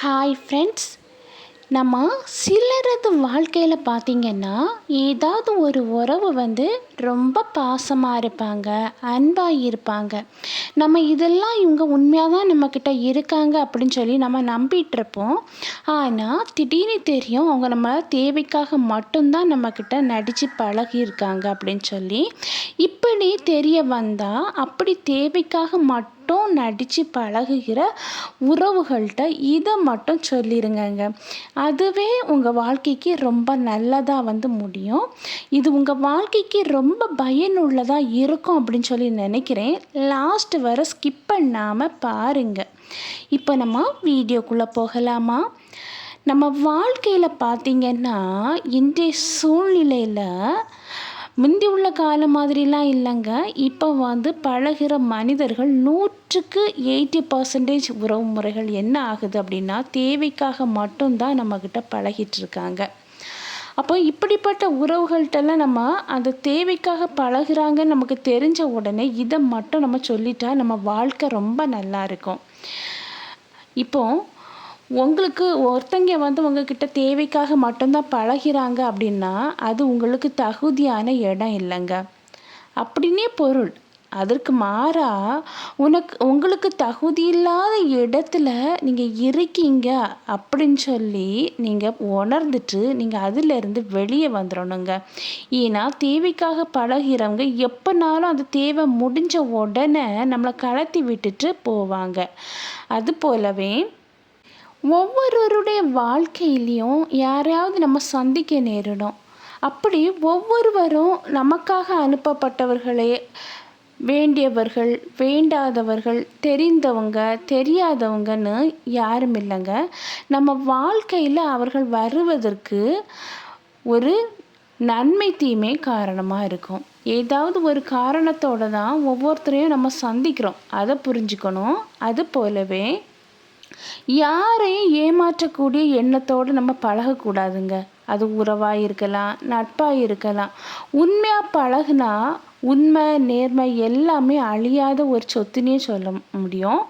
Hi friends. நம்ம சிலரது வாழ்க்கையில் பார்த்திங்கன்னா ஏதாவது ஒரு உறவு ரொம்ப பாசமாக இருப்பாங்க, அன்பாக இருப்பாங்க. நம்ம இதெல்லாம் இவங்க உண்மையாக தான் நம்மக்கிட்ட இருக்காங்க அப்படின்னு சொல்லி நம்ம நம்பிகிட்ருப்போம். ஆனால் திடீர்னு தெரியும் அவங்க நம்ம தேவைக்காக மட்டும்தான் நம்மக்கிட்ட நடித்து பழகியிருக்காங்க அப்படின்னு சொல்லி. இப்படி தெரிய வந்தால் அப்படி தேவைக்காக மட்டும் நடித்து பழகுகிற உறவுகள்கிட்ட இதை மட்டும் சொல்லிடுங்கங்க. அதுவே உங்கள் வாழ்க்கைக்கு ரொம்ப நல்லதாக முடியும். இது உங்கள் வாழ்க்கைக்கு ரொம்ப பயனுள்ளதாக இருக்கும் அப்படின்னு சொல்லி நினைக்கிறேன். லாஸ்ட் வரை ஸ்கிப் பண்ணாமல் பாருங்கள். இப்போ நம்ம வீடியோக்குள்ளே போகலாமா? நம்ம வாழ்க்கையில் பார்த்திங்கன்னா இன்றைய சூழ்நிலையில் முந்தி உள்ள காலம் மாதிரிலாம் இல்லைங்க. இப்போ பழகிற மனிதர்கள் 100க்கு 80% உறவு முறைகள் என்ன ஆகுது அப்படின்னா தேவைக்காக மட்டும்தான் நம்மக்கிட்ட பழகிட்டுருக்காங்க. அப்போ இப்படிப்பட்ட உறவுகள்கிட்டலாம் நம்ம அந்த தேவைக்காக பழகுறாங்கன்னு நமக்கு தெரிஞ்ச உடனே இதை மட்டும் நம்ம சொல்லிட்டா நம்ம வாழ்க்கை ரொம்ப நல்லா இருக்கும். இப்போது உங்களுக்கு ஒருத்தங்க உங்ககிட்ட தேவைக்காக மட்டும்தான் பழகிறாங்க அப்படின்னா அது உங்களுக்கு தகுதியான இடம் இல்லைங்க அப்படின்னே பொருள். அதற்கு மாறாக உங்களுக்கு தகுதி இல்லாத இடத்துல நீங்கள் இருக்கீங்க அப்படின்னு சொல்லி நீங்கள் உணர்ந்துட்டு நீங்கள் அதிலேருந்து வெளியே வந்துடணுங்க. ஏன்னா தேவைக்காக பழகிறவங்க எப்போனாலும் அந்த தேவை முடிஞ்ச உடனே நம்மளை கலத்தி விட்டுட்டு போவாங்க. அது போலவே ஒவ்வொருவருடைய வாழ்க்கையிலையும் யாரையாவது நம்ம சந்திக்க நேரிடும். அப்படி ஒவ்வொருவரும் நமக்காக அனுப்பப்பட்டவர்களே, வேண்டியவர்கள், வேண்டாதவர்கள், தெரிந்தவங்க, தெரியாதவங்கன்னு யாரும் இல்லைங்க. நம்ம வாழ்க்கையில் அவர்கள் வருவதற்கு ஒரு நன்மை தீமை காரணமாக இருக்கும். ஏதாவது ஒரு காரணத்தோடு தான் ஒவ்வொருத்தரையும் நம்ம சந்திக்கிறோம். அதை புரிஞ்சுக்கணும். அது போலவே யாரையும் ஏமாற்றக்கூடிய எண்ணத்தோடு நம்ம பழகக்கூடாதுங்க. அது உறவாக இருக்கலாம், நட்பாக இருக்கலாம். உண்மையாக பழகுனா உண்மை, நேர்மை எல்லாமே அழியாத ஒரு சொத்துனே சொல்ல முடியும்.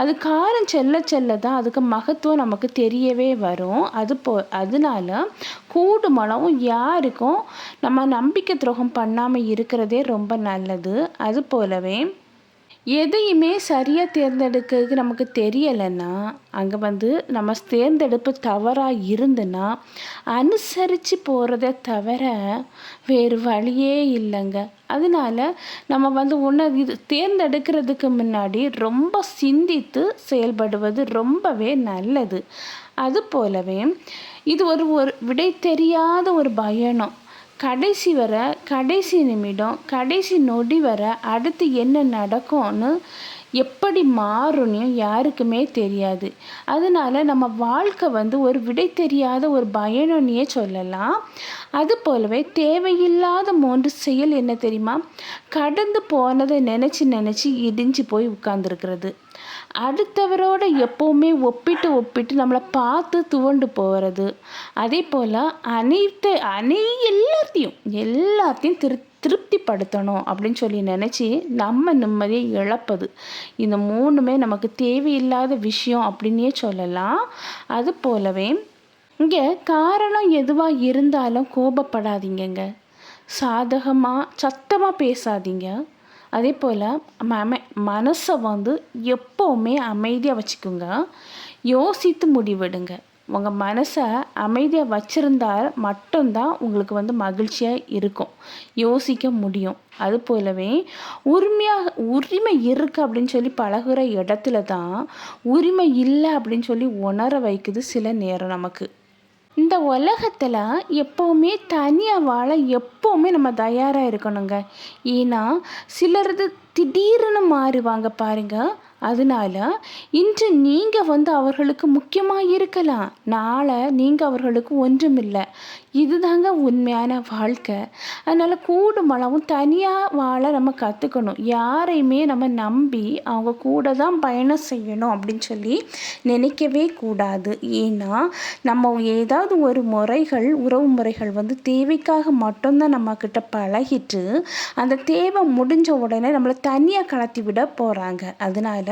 அது காலம் செல்ல செல்ல தான் அதுக்கு மகத்துவம் நமக்கு தெரியவே வரும். அதனால கூடுமளவும் யாருக்கும் நம்ம நம்பிக்கை துரோகம் பண்ணாமல் இருக்கிறதே ரொம்ப நல்லது. அது போலவே எதையுமே சரியாக தேர்ந்தெடுக்கிறதுக்கு நமக்கு தெரியலைன்னா அங்கே நம்ம தேர்ந்தெடுப்பு தவறாக இருந்துன்னா அனுசரித்து போகிறத தவிர வேறு வழியே இல்லைங்க. அதனால் நம்ம இது தேர்ந்தெடுக்கிறதுக்கு முன்னாடி ரொம்ப சிந்தித்து செயல்படுவது ரொம்பவே நல்லது. அது போலவே இது ஒரு விடை தெரியாத ஒரு பயணம். கடைசி நிமிடம், கடைசி நொடி வர அடுத்து என்ன நடக்கும்னு எப்படி மாறும்னு யாருக்குமே தெரியாது. அதனால நம்ம வாழ்க்கை ஒரு விடை தெரியாத ஒரு பயணம்னே சொல்லலாம். அது போலவே தேவையில்லாத 3 செயல் என்ன தெரியுமா? கடந்து போனதை நினச்சி இடிஞ்சு போய் உட்கார்ந்துருக்கிறது. அடுத்தவரோட எப்போவுமே ஒப்பிட்டு நம்மளை பார்த்து துவண்டு போகிறது. அதே போல் எல்லாத்தையும் திருப்திப்படுத்தணும் அப்படின்னு சொல்லி நினச்சி நம்ம நிம்மதியை இழப்பது. இந்த 3மே நமக்கு தேவையில்லாத விஷயம் அப்படின்னே சொல்லலாம். அது போலவே இங்கே காரணம் எதுவாக இருந்தாலும் கோபப்படாதீங்க. சாதகமாக சத்தமாக பேசாதீங்க. அதே போல் மனசை எப்போவுமே அமைதியாக வச்சுக்கோங்க. யோசித்து முடிவெடுங்க. உங்கள் மனசை அமைதியாக வச்சுருந்தால் மட்டும்தான் உங்களுக்கு மகிழ்ச்சியாக இருக்கும், யோசிக்க முடியும். அது போலவே உரிமை இருக்குது அப்படின்னு சொல்லி பழகுற இடத்துல தான் உரிமை இல்லை அப்படின்னு சொல்லி உணர வைக்குது சில நேரம் நமக்கு. இந்த உலகத்தில் எப்போவுமே தனியாக வாழ எப்போவுமே நம்ம தயாராக இருக்கணுங்க. ஏன்னா சிலரது திடீர்னு மாறுவாங்க பாருங்க. அதனால இன்று நீங்கள் அவர்களுக்கு முக்கியமாக இருக்கலாம், நாளை நீங்கள் அவர்களுக்கு ஒன்றுமில்லை. இதுதாங்க உண்மையான வாழ்க்கை. அதனால் கூடுமளவும் தனியாக வாழ நம்ம கற்றுக்கணும். யாரையுமே நம்ம நம்பி அவங்க கூட தான் பயணம் செய்யணும் அப்படின்னு சொல்லி நினைக்கவே கூடாது. ஏன்னா நம்ம ஏதாவது ஒரு உறவு முறைகள் தேவைக்காக மட்டும்தான் நம்மக்கிட்ட பழகிட்டு அந்த தேவை முடிஞ்ச உடனே நம்மளை தனியாக கலத்தி விட போகிறாங்க. அதனால்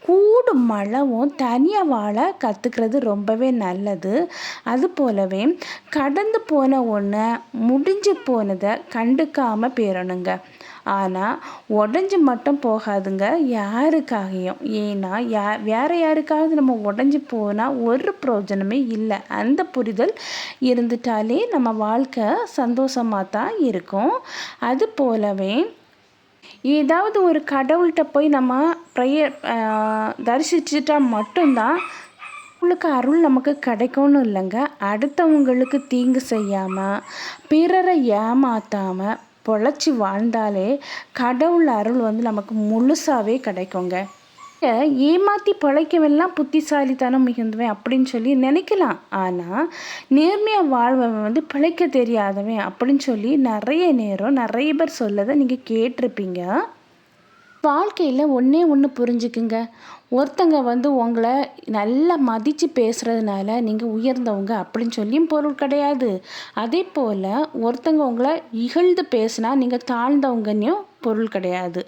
கூடும் அளவும் தனியாக வாழ கற்றுக்கிறது ரொம்பவே நல்லது. அது போலவே கடந்து போன ஒன்று முடிஞ்சு போனதை கண்டுக்காமல் போயிடணுங்க. ஆனால் உடஞ்சி மட்டும் போகாதுங்க யாருக்காகவும். ஏன்னா வேறு யாருக்காவது நம்ம உடஞ்சி போனால் ஒரு பிரயோஜனமே இல்லை. அந்த புரிதல் இருந்துட்டாலே நம்ம வாழ்க்கை சந்தோஷமாக தான் இருக்கும். அது போலவே ஏதாவது ஒரு கடவுள்கிட்ட போய் நம்ம தரிசிச்சுட்டா மட்டும்தான் உங்களுக்கு அருள் நமக்கு கிடைக்கும்னு இல்லைங்க. அடுத்தவங்களுக்கு தீங்கு செய்யாமல் பிறரை ஏமாற்றாமல் பொழைச்சி வாழ்ந்தாலே கடவுள் அருள் நமக்கு முழுசாகவே கிடைக்குங்க. ஏமாற்றி பிழைக்கவெல்லாம் புத்திசாலித்தனம் மிகுந்தவன் அப்படின்னு சொல்லி நினைக்கலாம். ஆனால் நேர்மையாக வாழ்வன் பிழைக்க தெரியாதவன் அப்படின்னு சொல்லி நிறைய நேரம் நிறைய பேர் சொல்லதை நீங்கள் கேட்டிருப்பீங்க. வாழ்க்கையில் ஒன்று புரிஞ்சுக்குங்க. ஒருத்தங்க உங்களை நல்லா மதித்து பேசுகிறதுனால நீங்கள் உயர்ந்தவங்க அப்படின்னு சொல்லியும் பொருள் கிடையாது. அதே போல் ஒருத்தங்க உங்களை இகழ்ந்து பேசுனா நீங்கள் தாழ்ந்தவங்கன்னையும் பொருள் கிடையாது.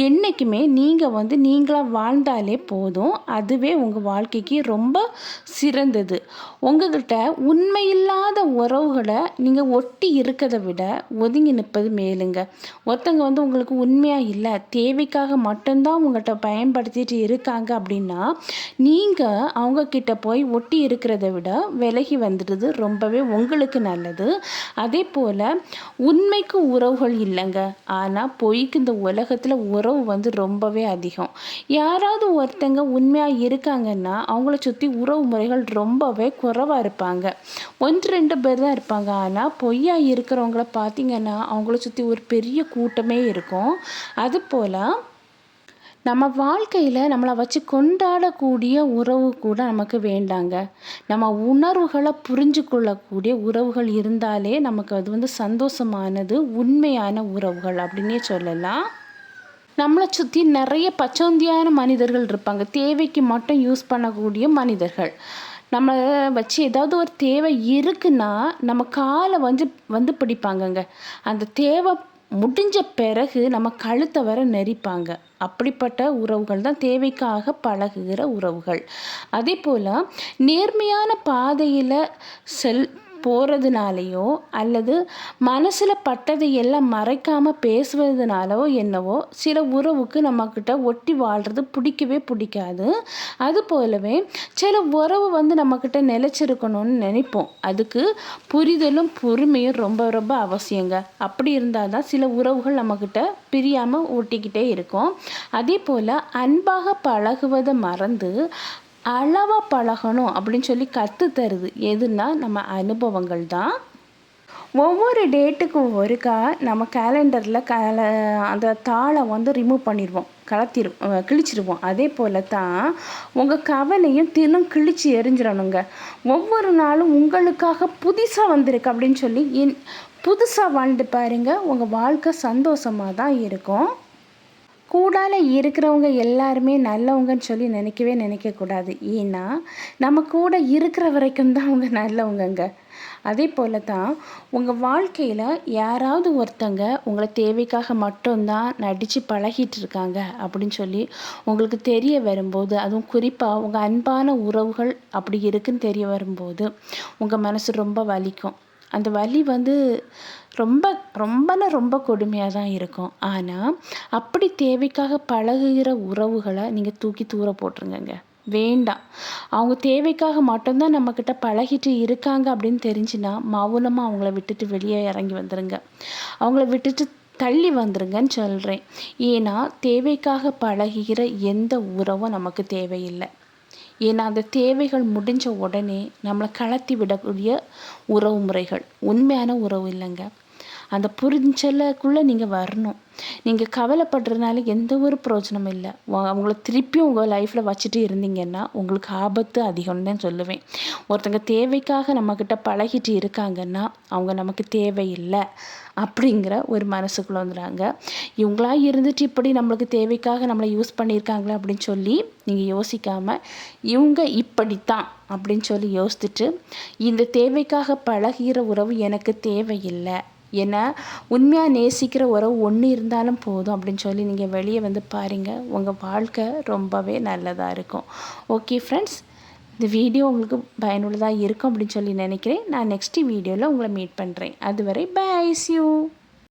என்றைக்குமே நீங்கள் நீங்களாக வாழ்ந்தாலே போதும். அதுவே உங்கள் வாழ்க்கைக்கு ரொம்ப சிறந்தது. உங்கள்கிட்ட உண்மையில்லாத உறவுகளை நீங்கள் ஒட்டி இருக்கிறத விட ஒதுங்கி நிற்பது மேலுங்க. ஒருத்தங்க உங்களுக்கு உண்மையாக இல்லை, தேவைக்காக மட்டும்தான் உங்கள்கிட்ட பயன்படுத்திட்டு இருக்காங்க அப்படின்னா நீங்கள் அவங்கக்கிட்ட போய் ஒட்டி இருக்கிறத விட விலகி வந்துடுது ரொம்பவே உங்களுக்கு நல்லது. அதே போல் உண்மைக்கு உறவுகள் இல்லைங்க. ஆனால் பொய்க்கு இந்த உலகத்தில் உறவு ரொம்பவே அதிகம். யாராவது ஒருத்தங்க உண்மையாக இருக்காங்கன்னா அவங்கள சுற்றி உறவு முறைகள் ரொம்பவே குறைவாக இருப்பாங்க. 1-2 பேர் தான் இருப்பாங்க. ஆனால் பொய்யா இருக்கிறவங்கள பார்த்தீங்கன்னா அவங்கள சுற்றி ஒரு பெரிய கூட்டமே இருக்கும். அதுபோல் நம்ம வாழ்க்கையில் நம்மளை வச்சு கொண்டாடக்கூடிய உறவு கூட நமக்கு வேண்டாங்க. நம்ம உணர்வுகளை புரிஞ்சு கொள்ளக்கூடிய உறவுகள் இருந்தாலே நமக்கு அது சந்தோஷமானது, உண்மையான உறவுகள் அப்படின்னே சொல்லலாம். நம்மளை சுற்றி நிறைய பச்சோந்தியான மனிதர்கள் இருப்பாங்க. தேவைக்கு மட்டும் யூஸ் பண்ணக்கூடிய மனிதர்கள். நம்மளை வச்சு ஏதாவது ஒரு தேவை இருக்குன்னா நம்ம காலை பிடிப்பாங்கங்க. அந்த தேவை முடிஞ்ச பிறகு நம்ம கழுத்தை வர நெரிப்பாங்க. அப்படிப்பட்ட உறவுகள் தான் தேவைக்காக பழகுகிற உறவுகள். அதே போல் நேர்மையான பாதையில் போகிறதுனாலையோ அல்லது மனசில் பட்டதை எல்லாம் மறைக்காமல் பேசுவதுனாலோ என்னவோ சில உறவுக்கு நம்மக்கிட்ட ஒட்டி வாழ்கிறது பிடிக்கவே பிடிக்காது. அது போலவே சில உறவு நம்மக்கிட்ட நிலச்சிருக்கணும்னு நினைப்போம். அதுக்கு புரிதலும் பொறுமையும் ரொம்ப ரொம்ப அவசியங்க. அப்படி இருந்தால் தான் சில உறவுகள் நம்மக்கிட்ட பிரியாமல் ஒட்டிக்கிட்டே இருக்கும். அதே போல் அன்பாக பழகுவதை மறந்து அளவாக பழகணும் அப்படின்னு சொல்லி கற்றுத்தருது எதுனா நம்ம அனுபவங்கள் தான். ஒவ்வொரு டேட்டுக்கும் ஒருக்கா நம்ம கேலண்டரில் அந்த தாளை ரிமூவ் பண்ணிடுவோம், கிழிச்சிடுவோம். அதே போல் தான் உங்கள் கவலையும் தினம் கிழிச்சு எரிஞ்சிடணுங்க. ஒவ்வொரு நாளும் உங்களுக்காக புதுசாக வந்திருக்கு அப்படின்னு சொல்லி புதுசாக வாழ்ந்து பாருங்கள். உங்கள் வாழ்க்கை சந்தோஷமாக தான் இருக்கும். கூடால இருக்கிறவங்க எல்லாருமே நல்லவங்கன்னு சொல்லி நினைக்கக்கூடாது. ஏன்னா நம்ம கூட இருக்கிற வரைக்கும் தான் அவங்க நல்லவங்கங்க. அதே போல் தான் உங்கள் வாழ்க்கையில் யாராவது ஒருத்தங்க உங்களை தேவைக்காக மட்டும்தான் நடித்து பழகிட்டு இருக்காங்க அப்படின்னு சொல்லி உங்களுக்கு தெரிய வரும்போது, அதுவும் குறிப்பாக உங்கள் அன்பான உறவுகள் அப்படி இருக்குன்னு தெரிய வரும்போது உங்கள் மனசு ரொம்ப வலிக்கும். அந்த வலி ரொம்ப கொடுமையாக தான் இருக்கும். ஆனால் அப்படி தேவைக்காக பழகுகிற உறவுகளை நீங்கள் தூக்கி தூர போட்டுருங்கங்க. வேண்டாம். அவங்க தேவைக்காக மட்டும்தான் நம்மக்கிட்ட பழகிட்டு இருக்காங்க அப்படின்னு தெரிஞ்சுன்னா மௌனமாக அவங்கள விட்டுட்டு வெளியே இறங்கி வந்துடுங்க. அவங்கள விட்டுட்டு தள்ளி வந்துருங்கன்னு சொல்கிறேன். ஏன்னா தேவைக்காக பழகுகிற எந்த உறவும் நமக்கு தேவையில்லை. ஏன்னா அந்த தேவைகள் முடிஞ்ச உடனே நம்மளை கலத்தி விடக்கூடிய உறவு முறைகள் உண்மையான உறவு இல்லைங்க. அந்த புரிஞ்சலுக்குள்ளே நீங்கள் வரணும். நீங்கள் கவலைப்படுறதுனால எந்த ஒரு பிரயோஜனமும் இல்லை. அவங்கள திருப்பியும் உங்கள் லைஃப்பில் வச்சுட்டு இருந்தீங்கன்னா உங்களுக்கு ஆபத்து அதிகம்னு தான் சொல்லுவேன். ஒருத்தங்க தேவைக்காக நம்மக்கிட்ட பழகிட்டு இருக்காங்கன்னா அவங்க நமக்கு தேவையில்லை அப்படிங்கிற ஒரு மனசுக்குள்ளே வந்துடுறாங்க. இவங்களா இருந்துட்டு இப்படி நம்மளுக்கு தேவைக்காக நம்மளை யூஸ் பண்ணியிருக்காங்களே அப்படின்னு சொல்லி நீங்கள் யோசிக்காமல் இவங்க இப்படித்தான் அப்படின்னு சொல்லி யோசிச்சுட்டு இந்த தேவைக்காக பழகிற உறவு எனக்கு தேவையில்லை ஏன்னா உண்மையாக நேசிக்கிற உறவு ஒன்று இருந்தாலும் போதும் அப்படின்னு சொல்லி நீங்கள் வெளியே வந்து பாருங்கள், உங்கள் வாழ்க்கை ரொம்பவே நல்லதாக இருக்கும். ஓகே ஃப்ரெண்ட்ஸ், இந்த வீடியோ உங்களுக்கு பயனுள்ளதாக இருக்கும் அப்படின்னு சொல்லி நினைக்கிறேன். நான் நெக்ஸ்ட் வீடியோவில் உங்களை மீட் பண்ணுறேன். அதுவரை பை, see you.